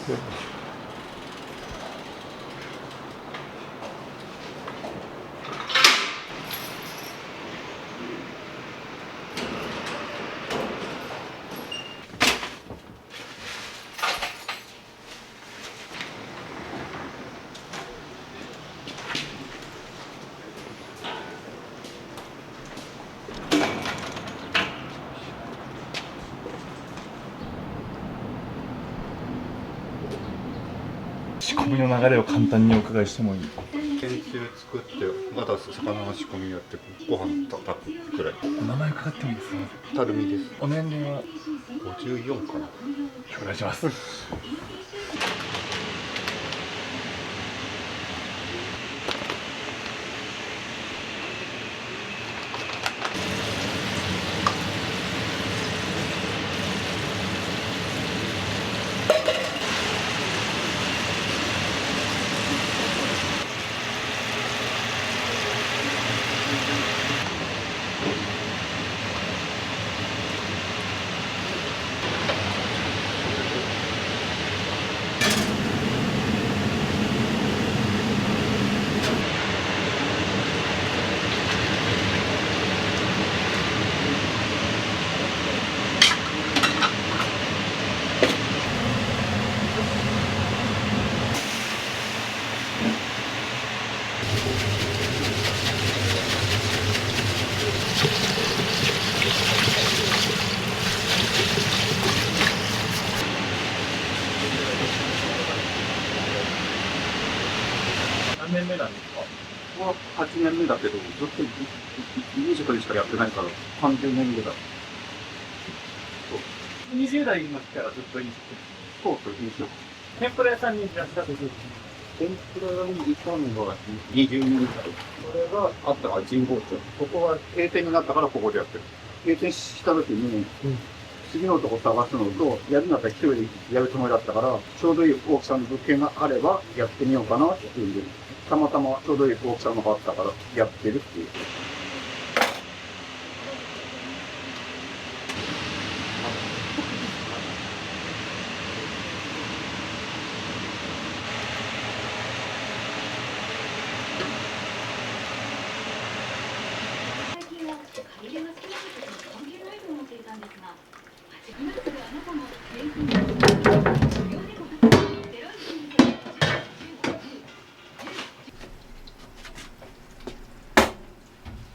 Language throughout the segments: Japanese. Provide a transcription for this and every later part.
仕込みの流れを簡単にお伺いしてもいい？天つゆ作ってまた魚の仕込みやってご飯炊くくらい。お名前伺ってもいいですか？たるみです。お年齢は54かな。お願いします。何年目なんですか？は8年目だけど、ずっとミュージカルしかやってないから、30年ぐらい。20代の時からずっと飲食。そうそう、飲食。天ぷら屋さんにいらっしゃる。天ぷらにいたのが20年ぐらい。それがあったから神保町。ここは閉店になったからここでやってる。閉店した時に、次のとこ探すのと、やるんだったら一人でやるつもりだったから、ちょうどいい大きさの物件があればやってみようかなっていうんで、たまたまちょうどいい大きさのがあったからやってるっていう。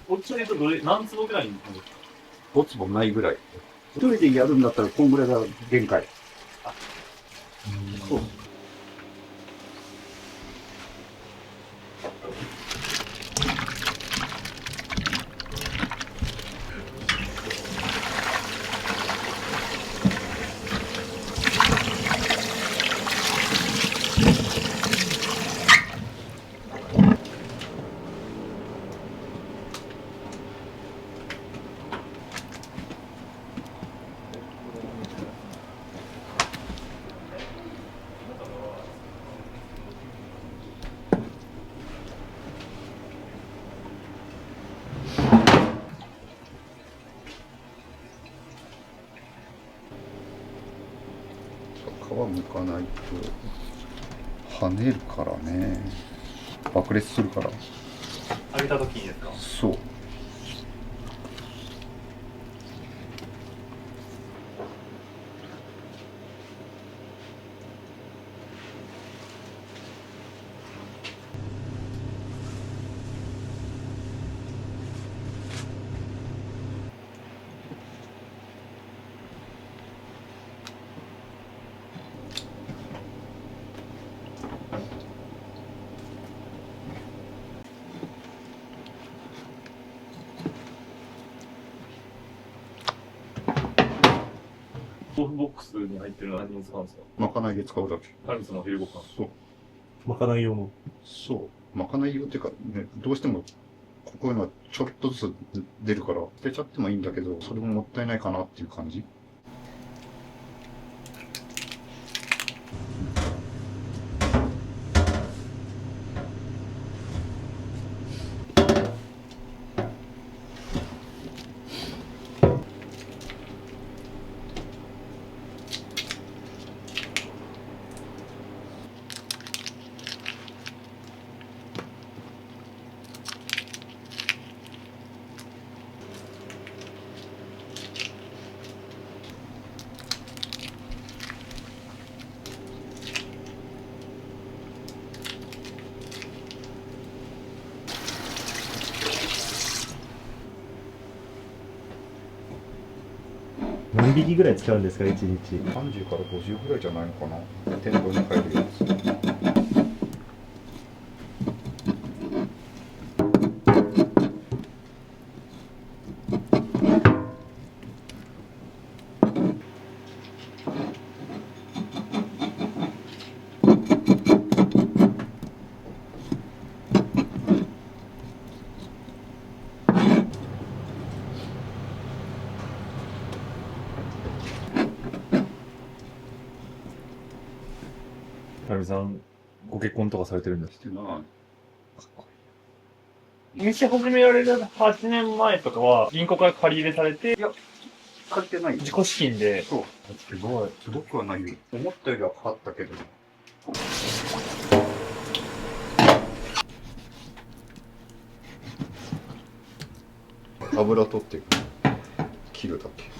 お家で言うと何坪ぐらいになるんですか5坪ないぐらい。一人でやるんだったらこんぐらいが限界。そう。皮むかないと跳ねるからね。爆裂するから。揚げた時にですか？そう。豆腐ボックスに入ってるのは何に使うんですか？まかないで使うだけ。カルスの昼ご飯。そう。まかない用の。そう。まかない用っていうか、ね、どうしても、こういうのはちょっとずつ出るから、捨てちゃってもいいんだけど、それももったいないかなっていう感じ。何匹ぐらい使うんですか、1日。30から50ぐらいじゃないのかな。店頭に買えるやつ。はるみさん、ご結婚とかされてるんですしてない。店始められる8年前とかは、銀行から借り入れされて、借りてない。自己資金で、そう。すごい。すごくはないよ。思ったよりはかかったけど。油取って切るだけ。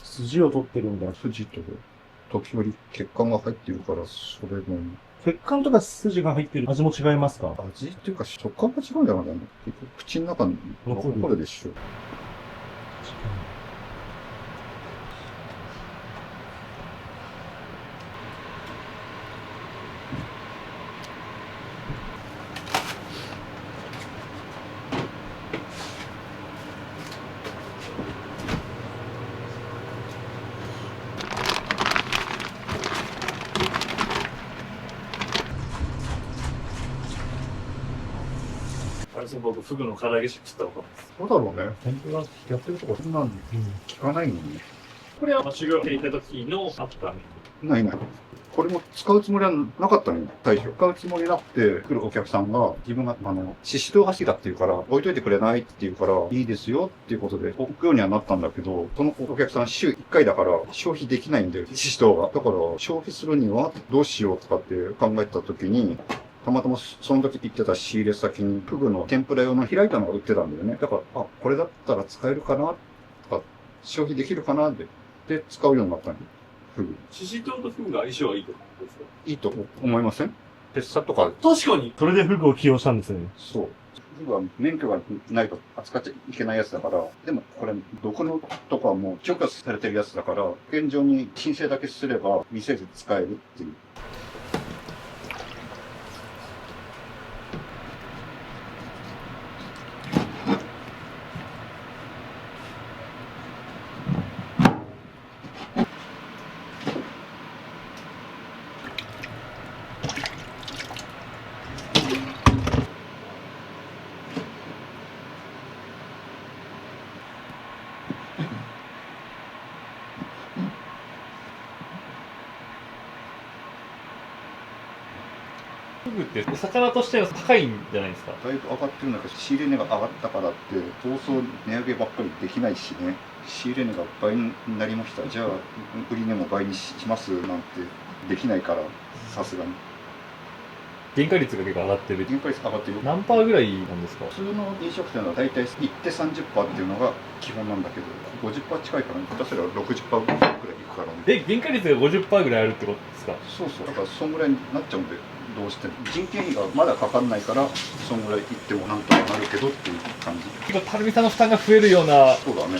筋を取ってるんだ。筋と時折血管が入ってるから、それも血管とか筋が入ってる味も違いますか？味っていうか食感が違うんじゃないかな。結局口の中に残るでしょ。あれ、僕、フグの唐揚げしか食ったことないです。そうだろうね。本当だ。やってるとこそんなん聞かないのに。これは修行していた時のあったないない。これも使うつもりはなかったのよ、最初。使うつもりなくて、来るお客さんが、自分が、シシトウが好きだって言うから、置いといてくれないって言うから、いいですよっていうことで、置くようにはなったんだけど、そのお客さん週1回だから、消費できないんで、シシトウが。だから、消費するにはどうしようとかって考えた時に、たまたまその時行ってた仕入れ先に、フグの天ぷら用の開いたのが売ってたんだよね。だから、これだったら使えるかなとか、消費できるかなで使うようになったのよ。フグ。シシトウとフグが相性はいいと思うんですよ。いいと思いません？ペッサとか、確かに。それでフグを起用したんですよね。そう。フグは免許がないと扱っちゃいけないやつだから、でもこれ、毒のとかはもう許可されてるやつだから、現状に申請だけすれば店で使えるっていう。フグってお魚としては高いんじゃないですか。だいぶ上がってるんだけど、仕入れ値が上がったからって、早々値上げばっかりできないしね。仕入れ値が倍になりました。じゃあ、売り値も倍にしますなんてできないから、さすがに。原価率が結構上がってる。原価率上がってるよ。何パーぐらいなんですか？普通の飲食店は大体行って30%っていうのが基本なんだけど、50%近いから、下手すれば60%ぐらいいくからね。原価率が 50% ぐらいあるってことですか？そうそう。だからそんぐらいになっちゃうんで、どうしても。人件費がまだかかんないから、そんぐらい行ってもなんとかなるけどっていう感じ。結構、たるみさんの負担が増えるような。そうだね。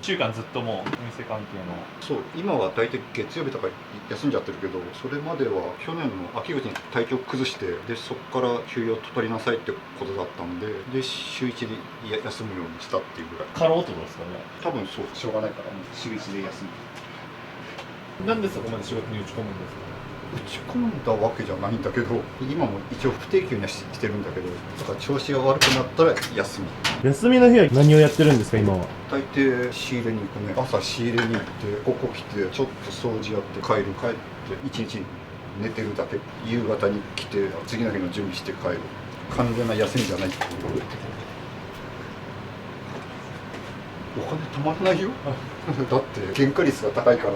1週間ずっともうお店関係の。そう、今は大体月曜日とか休んじゃってるけど、それまでは去年の秋口に体調崩して、で、そこから休養取りなさいってことだったんで、で、週1で休むようにしたっていうぐらい。過労ってことですかね。多分そう、しょうがないから、週1で休む。なんでそこまで仕事に打ち込むんですか？打ち込んだわけじゃないんだけど、今も一応不定休にはしてるんだけど、だから調子が悪くなったら休み。休みの日は何をやってるんですか、今は。大抵仕入れに行くね。朝仕入れに行って、ここ来て、ちょっと掃除やって帰って、一日寝てるだけ。夕方に来て、次の日の準備して帰る。完全な休みじゃないっていう。お金たまらないよ。だって原価率が高いから。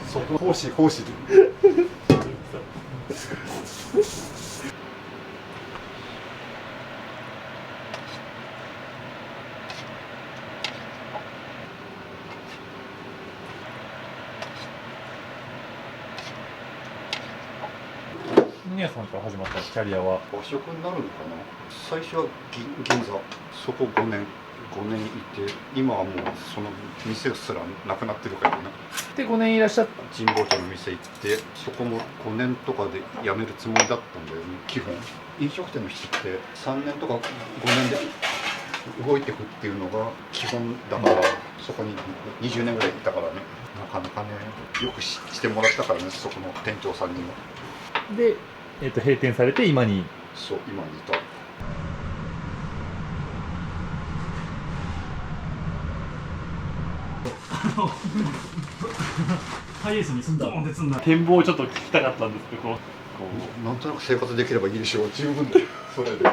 そこ奉仕で。ニアさんから始まったキャリアは和食になるのかな。最初は銀座、そこ5年いて、今はもうその店すらなくなってるからね。で5年いらっしゃっ神保町の店行って、そこも5年とかで辞めるつもりだったんだよね。基本飲食店の人って3年とか5年で動いていくっていうのが基本だから、そこに20年ぐらいいたからね。なかなかね、よくしてもらったからね、そこの店長さんにも。で、閉店されて今に。そう、今にいた。ハイエースに住んだもんで積んだ。展望をちょっと聞きたかったんですけど、なんとなく生活できればいいでしょう。十分で、それで。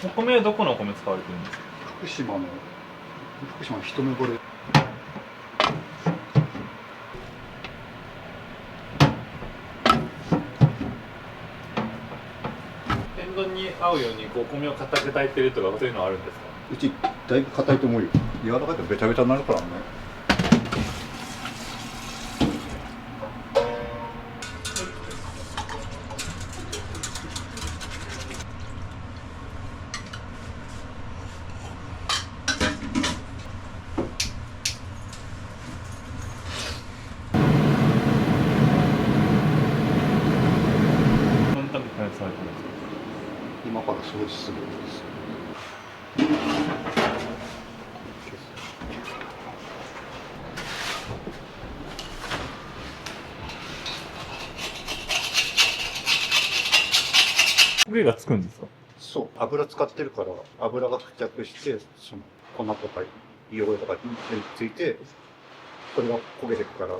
お米はどこのお米使われてるんですか？福島の一目惚れ。天丼に合うようにこうお米を固く炊いてるとかそういうのはあるんですか？うちだいぶ硬いと思うよ。柔らかいとベタベタになるからね。何食べてされてるんですか？今から掃除するんですよ。焦げがつくんですか？そう、油使ってるから油が付着してその粉とか汚れとかについて、これが焦げてくから。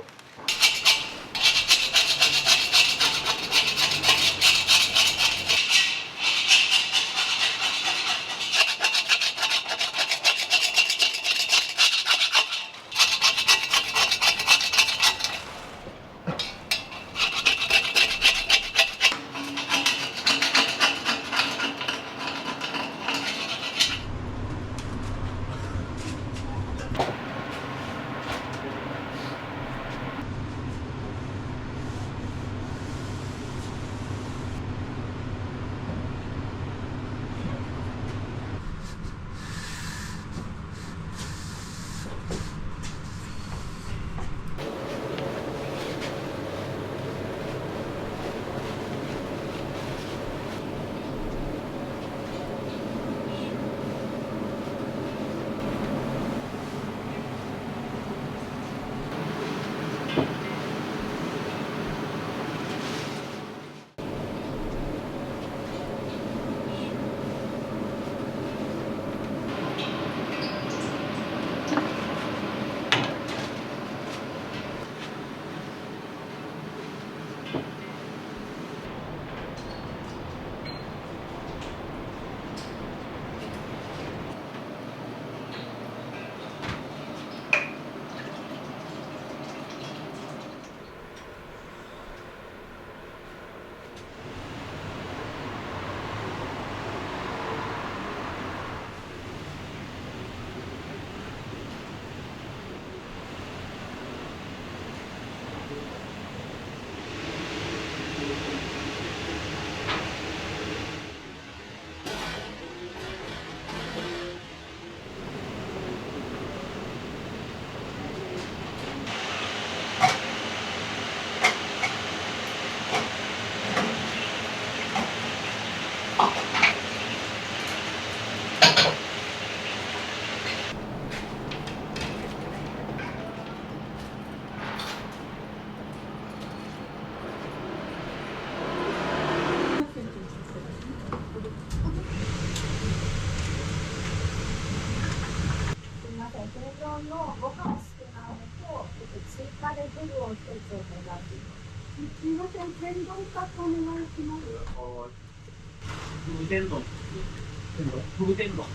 を一つお願いします。すみません、天丼カツお願いします。フグ天丼。フグ天丼。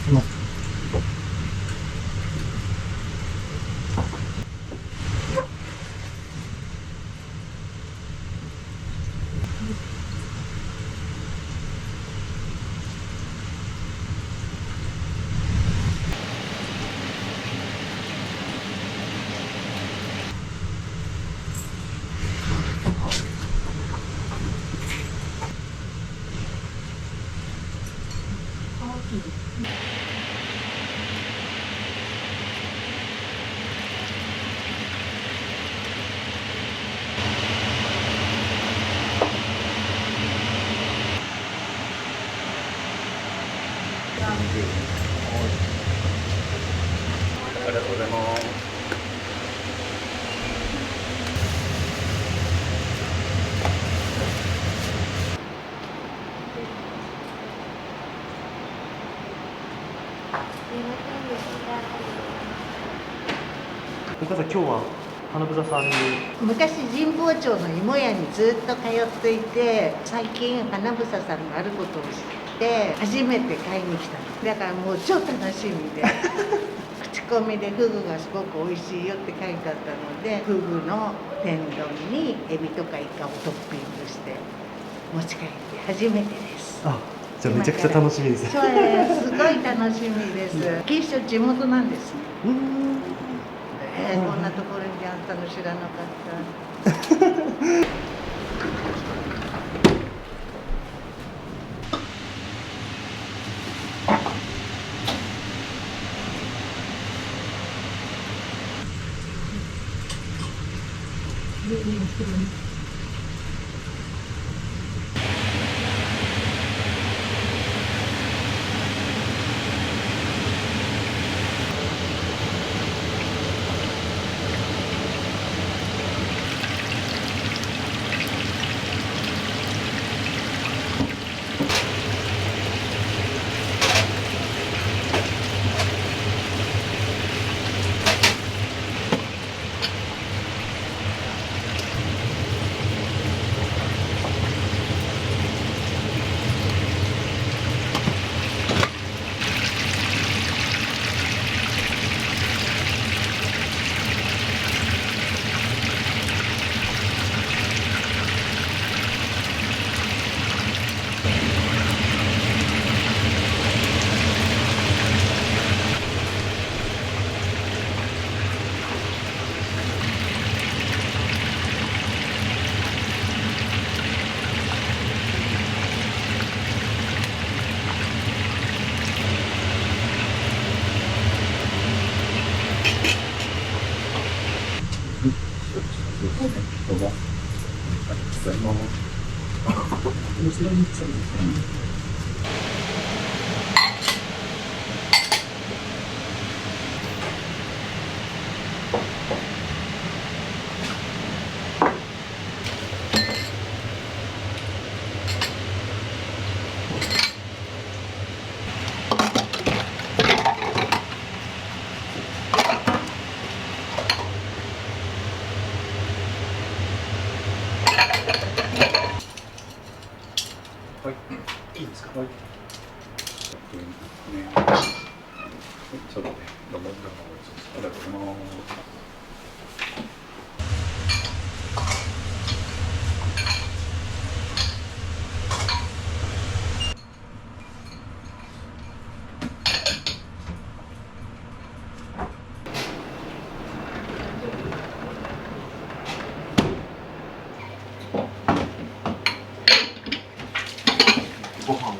ありがとうございます。お母さん、今日は花房さんに。昔神保町の芋屋にずっと通っていて、最近花房さんがあることを知って初めて買いに来たの。だからもう超楽しみで口コミでフグがすごく美味しいよって書いてあったので、フグの天丼にエビとかイカをトッピングして持ち帰って初めてです。あ、じゃあめちゃくちゃ楽しみです。そうです、すごい楽しみです。錦糸町地元なんです。こんなところにあったの知らなかった。どうも。ありがとうございます。はい。いいですか。はい。ちょっとね、どうも、ありがとうございます。ご飯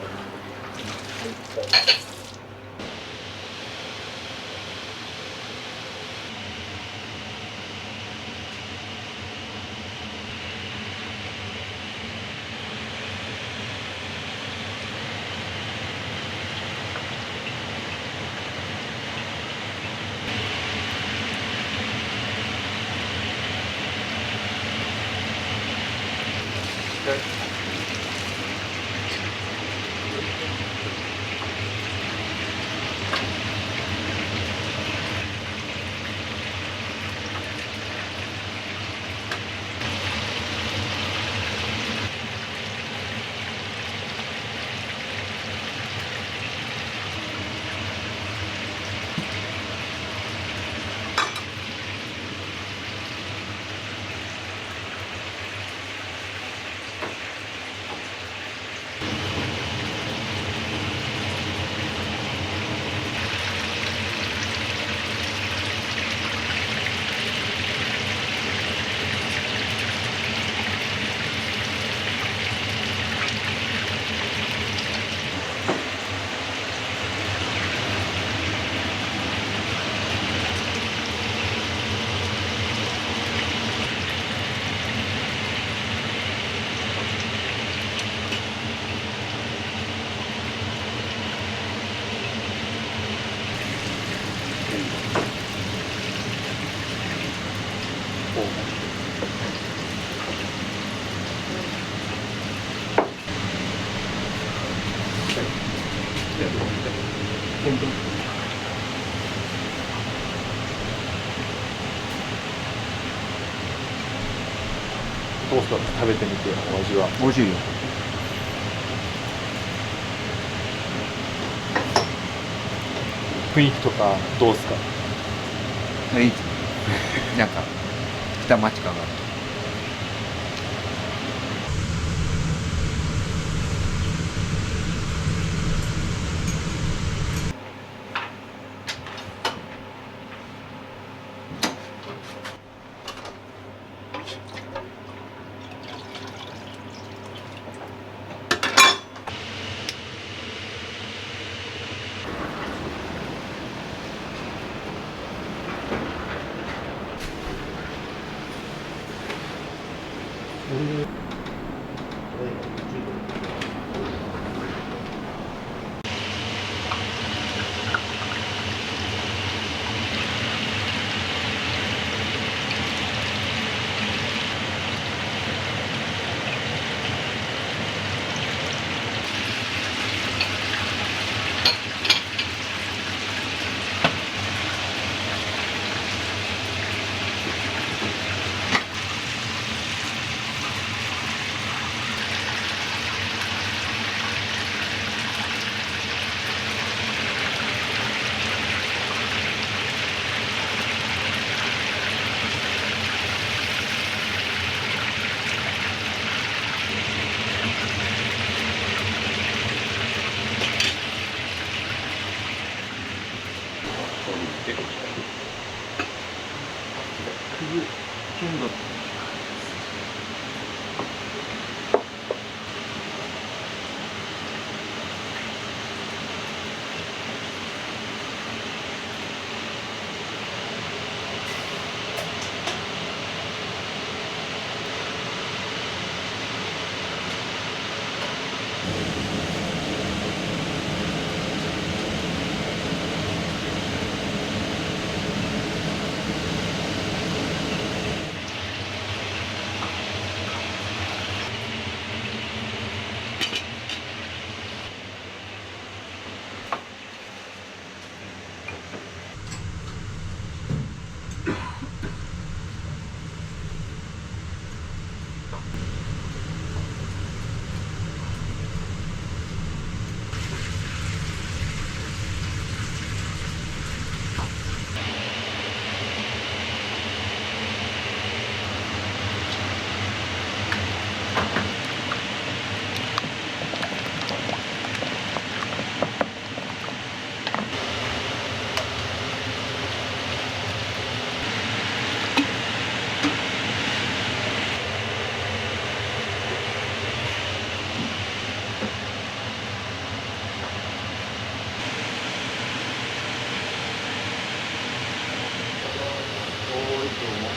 トースト食べてみてお味は。美味しいよ。雰囲気とかどうですか？いい。なんか下町感がある。あ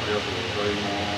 りがとうございます。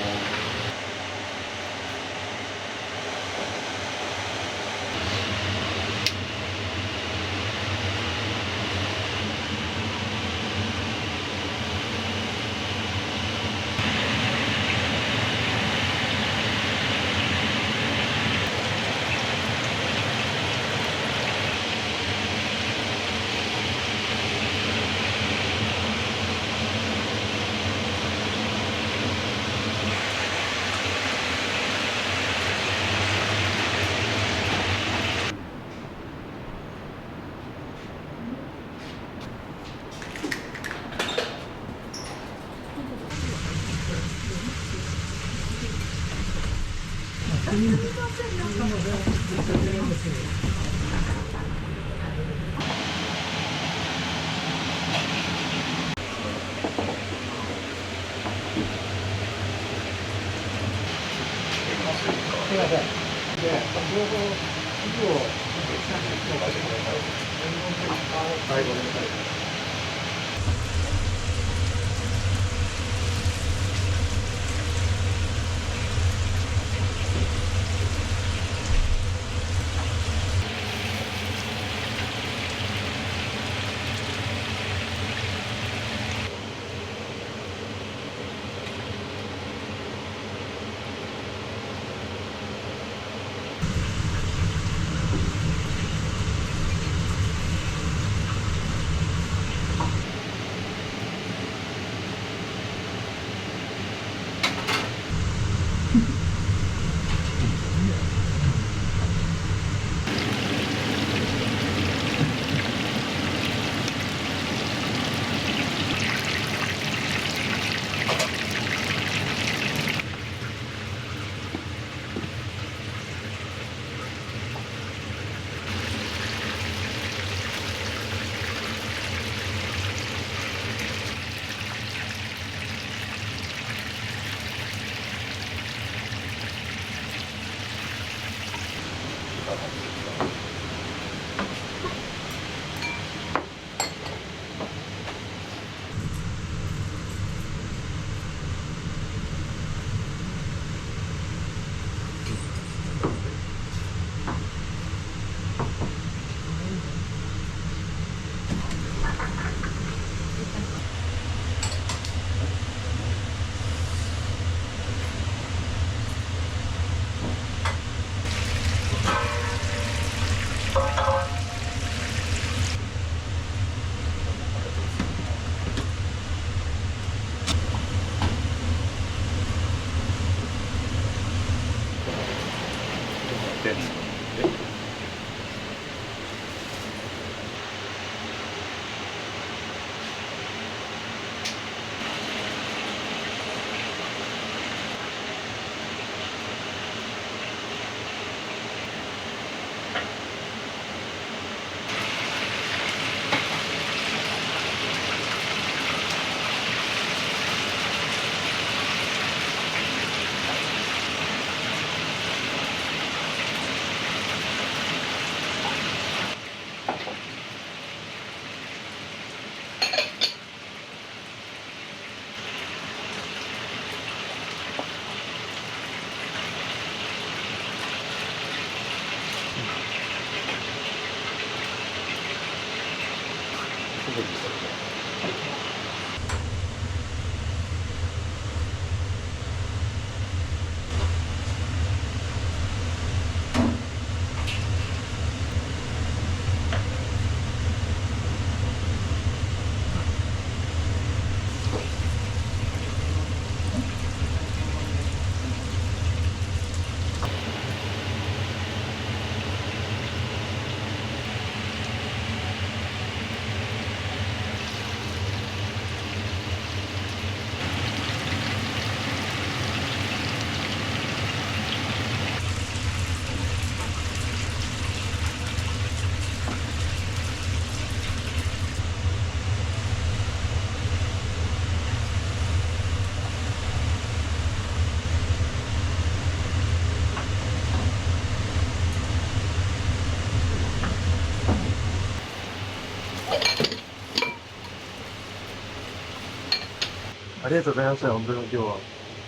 ありがとうございました、本当に今日は。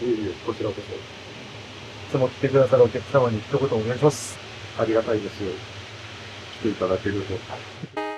いえいえ、こちらこいつも来てくださるお客様に一言お願いします。そ、ありがたいですよ。来ていただけると。